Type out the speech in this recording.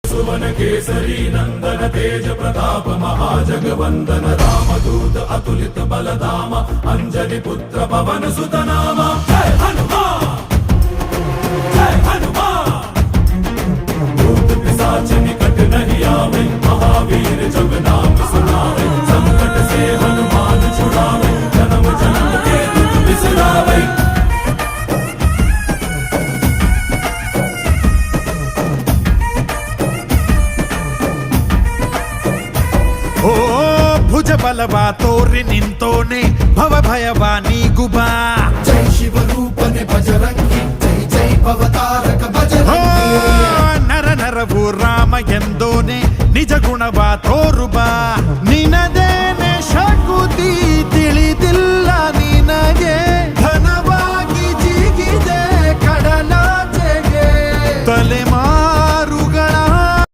सुवन केसरी नंदन तेज प्रताप महाजगवंदन रामदूत अतुलित बलधाम अंजनी पुत्र पवन सुत नाम जय हनुमान जय हनुमान। भूत पिशाच निकट नहीं आवे महावीर जब नाम सुनावे संकट से हनुमान छुड़ावे जन्म जन्म के दुख बिसरावे। ಓ ಭುಜ ಬಲವಾ ತೋರಿ ನಿಂತೋನೆ ಭವ ಭಯವಾ ನೀಗುಬಾ ಜೈ ಶಿವರೂಪನೆ ಬಜರಂಗಿ ಜೈ ಜೈ ಭವತಾರಕ ಬಜರಂಗಿ ನರ ನರವು ರಾಮ ಎಂದೋನೆ ನಿಜ ಗುಣವಾ